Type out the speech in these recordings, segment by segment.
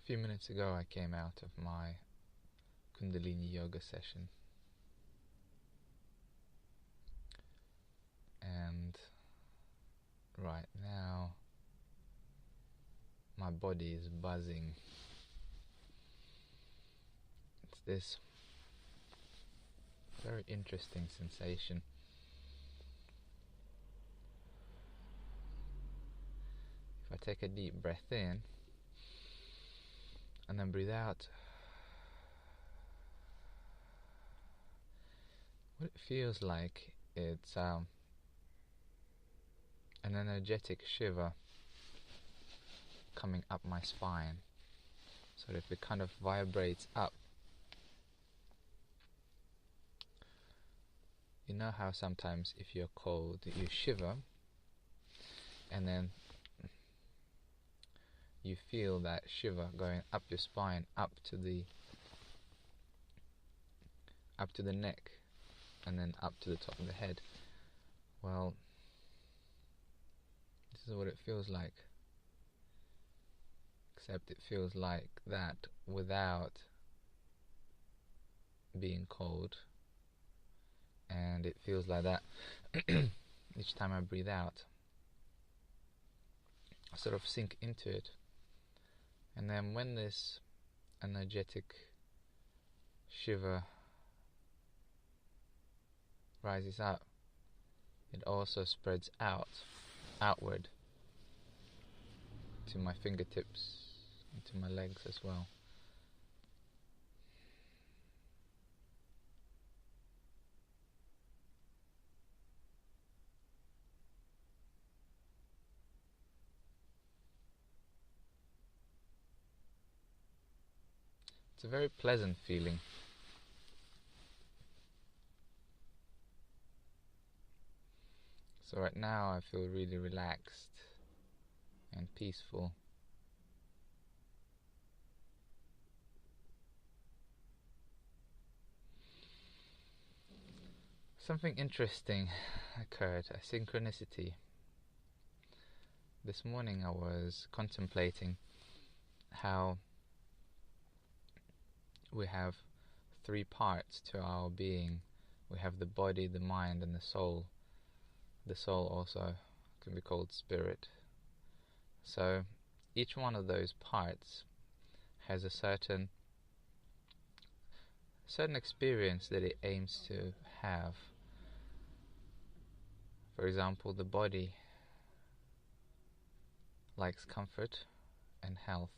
few minutes ago I came out of my Kundalini yoga session, and right now my body is buzzing. It's this very interesting sensation. If I take a deep breath in and then breathe out, what it feels like, it's an energetic shiver coming up my spine, so that it kind of vibrates up. You know how sometimes if you're cold you shiver, and then you feel that shiver going up your spine, up to the neck, and then up to the top of the head. Well, this is what it feels like, except it feels like that without being cold, and it feels like that each time I breathe out. I sort of sink into it, and then when this energetic shiver rises up, it also spreads outward to my fingertips and to my legs as well. It's a very pleasant feeling. So right now I feel really relaxed and peaceful. Something interesting occurred, a synchronicity. This morning I was contemplating how we have three parts to our being. We have the body, the mind, and the soul. The soul also can be called spirit. So each one of those parts has a certain experience that it aims to have. For example, the body likes comfort and health.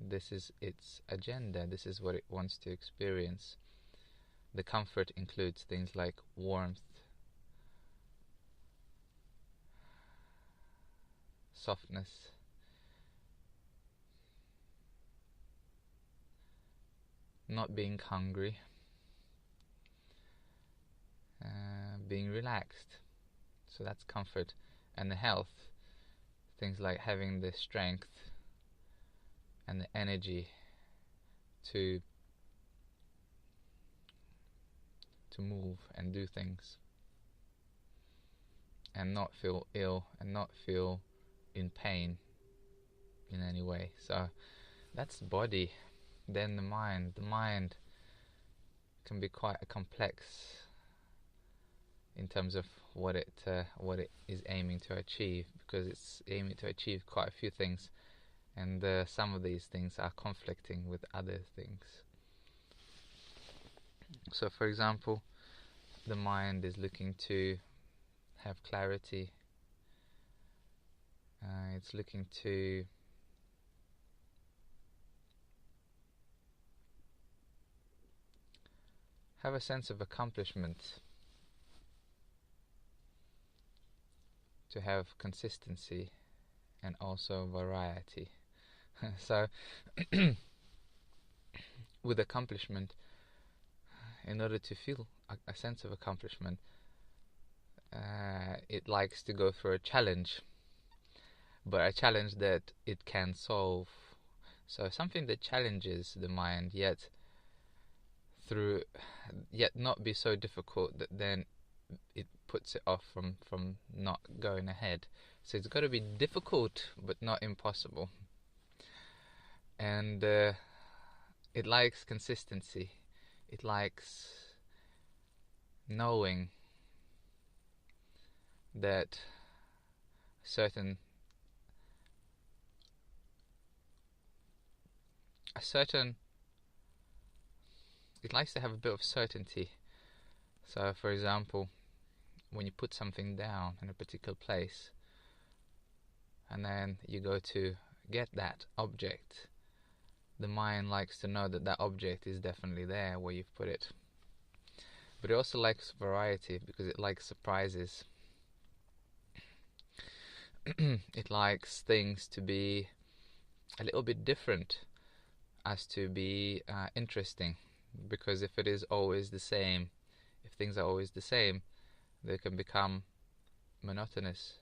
This is its agenda. This is what it wants to experience. The comfort includes things like warmth, softness, not being hungry, being relaxed. So that's comfort. And the health, things like having the strength and the energy to move and do things, and not feel ill and not feel in pain in any way. So that's the body. Then the mind. The mind can be quite a complex in terms of what it is aiming to achieve, because it's aiming to achieve quite a few things, and some of these things are conflicting with other things. So for example, the mind is looking to have clarity. It's looking to have a sense of accomplishment, to have consistency and also variety. So with accomplishment, in order to feel a sense of accomplishment, it likes to go for a challenge, but a challenge that it can solve. So something that challenges the mind, yet not be so difficult that then it puts it off from not going ahead. So it's got to be difficult but not impossible. and it likes consistency. It likes knowing that certain a certain it likes to have a bit of certainty. So for example, when you put something down in a particular place and then you go to get that object, the mind likes to know that that object is definitely there where you've put it. But it also likes variety because it likes surprises. It likes things to be a little bit different, as to be interesting, because if it is always the same, if things are always the same, they can become monotonous,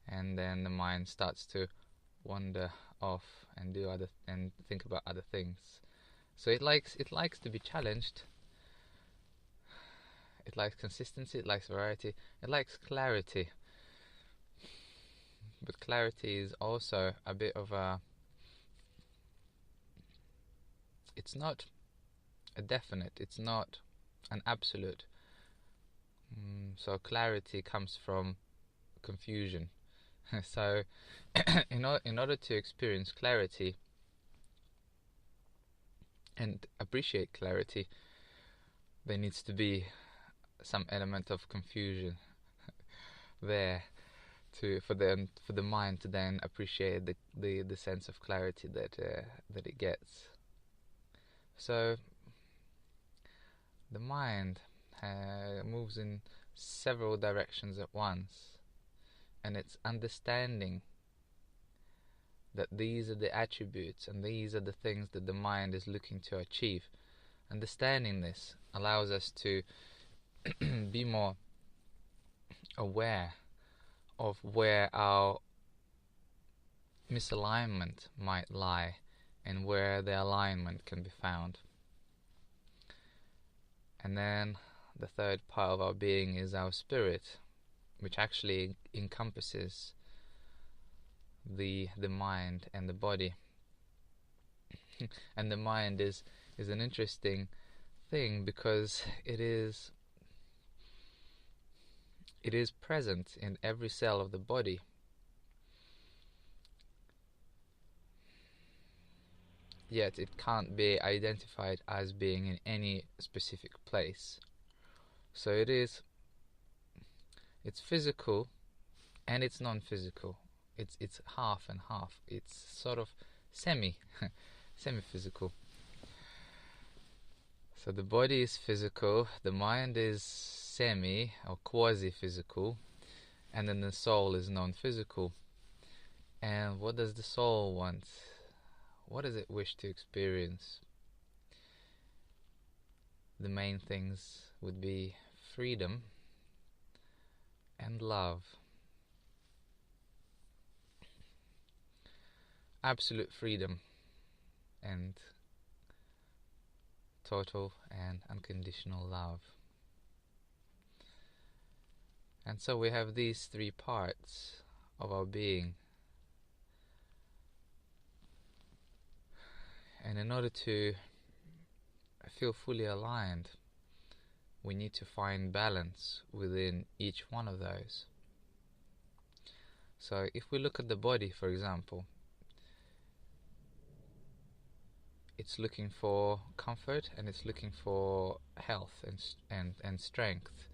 and then the mind starts to wander off and and think about other things. So it likes to be challenged. It likes consistency, it likes variety, it likes clarity. But clarity is also a bit of a, it's not a definite, it's not an absolute. So clarity comes from confusion. So in order to experience clarity and appreciate clarity, there needs to be some element of confusion there for the mind to then appreciate the sense of clarity that it gets. So the mind moves in several directions at once, and it's understanding that these are the attributes and these are the things that the mind is looking to achieve. Understanding this allows us to be more aware of where our misalignment might lie and where the alignment can be found. And then the third part of our being is our spirit, which actually encompasses the mind and the body. And the mind is an interesting thing because it is present in every cell of the body. Yet it can't be identified as being in any specific place. So it's physical and it's non-physical. It's half and half. It's sort of semi-physical. So the body is physical, the mind is semi or quasi-physical, and then the soul is non-physical. And what does the soul want? What does it wish to experience? The main things would be freedom and love. Absolute freedom and total and unconditional love. And so we have these three parts of our being. And in order to feel fully aligned, we need to find balance within each one of those. So if we look at the body, for example, it's looking for comfort and it's looking for health and strength.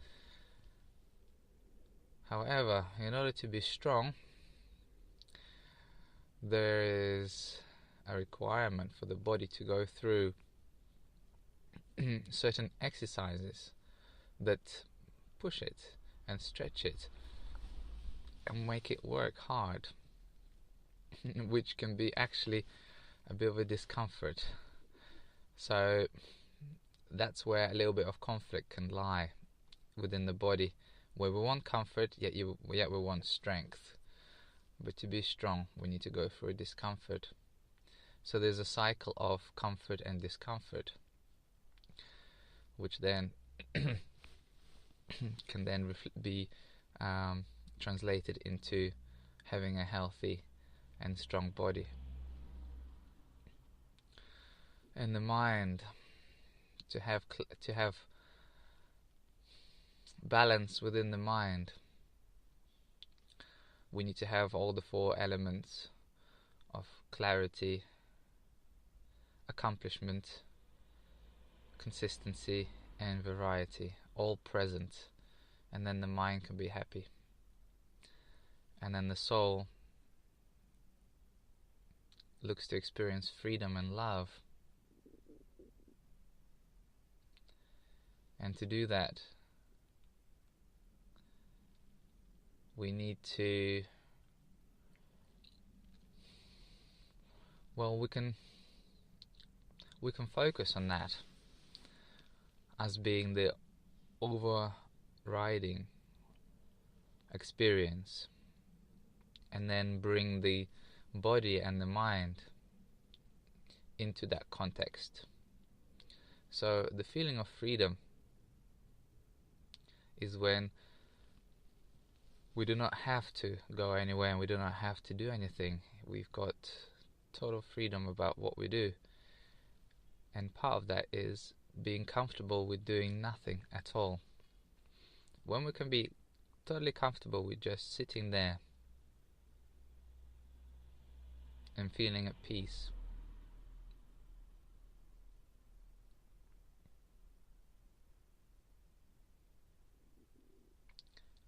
However, in order to be strong, there is a requirement for the body to go through certain exercises that push it and stretch it and make it work hard, which can be actually a bit of a discomfort. So that's where a little bit of conflict can lie within the body, where we want comfort yet we want strength. But to be strong, we need to go through discomfort. So there's a cycle of comfort and discomfort, which then can then be translated into having a healthy and strong body. And the mind, to have balance within the mind, we need to have all the four elements of clarity, accomplishment, consistency, and variety all present, and then the mind can be happy. And then the soul looks to experience freedom and love. And to do that, we need to, well, we can focus on that as being the overriding experience, and then bring the body and the mind into that context. So the feeling of freedom is when we do not have to go anywhere and we do not have to do anything. We've got total freedom about what we do. And part of that is being comfortable with doing nothing at all. When we can be totally comfortable with just sitting there and feeling at peace,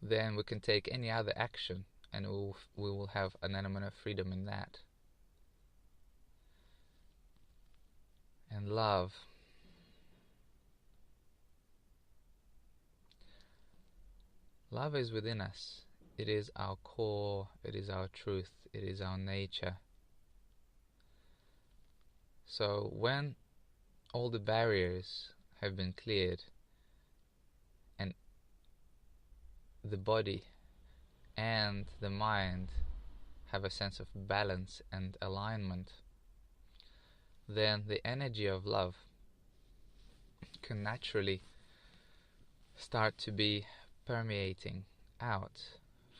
then we can take any other action and we will have an element of freedom in that. And love. Love is within us. It is our core, it is our truth, it is our nature. So when all the barriers have been cleared and the body and the mind have a sense of balance and alignment, then the energy of love can naturally start to be permeating out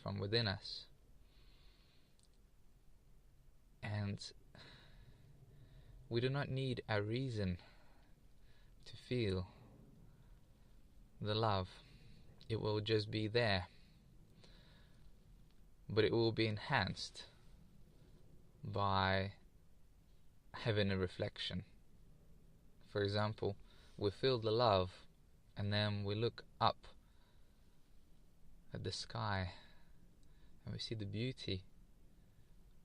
from within us. And we do not need a reason to feel the love. It will just be there, but it will be enhanced by having a reflection. For example, we feel the love and then we look up at the sky and we see the beauty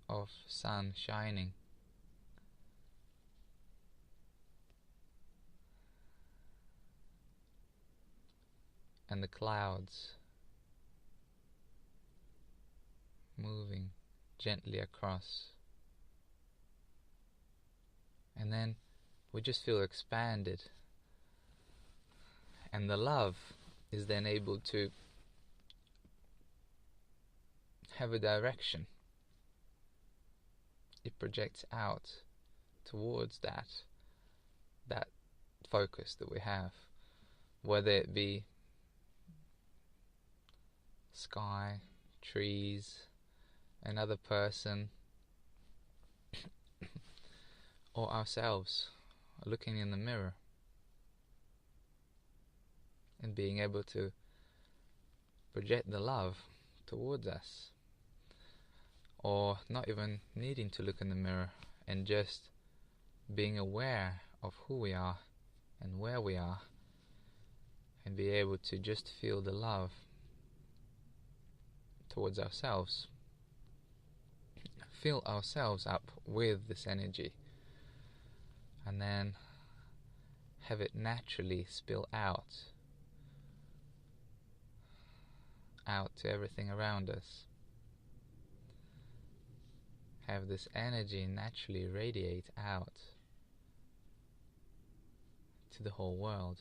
of sun shining. And the clouds moving gently across. And then we just feel expanded. And the love is then able to have a direction. It projects out towards that focus that we have, whether it be sky, trees, another person, or ourselves looking in the mirror and being able to project the love towards us, or not even needing to look in the mirror and just being aware of who we are and where we are, and be able to just feel the love towards ourselves, fill ourselves up with this energy, and then have it naturally spill out to everything around us. Have this energy naturally radiate out to the whole world.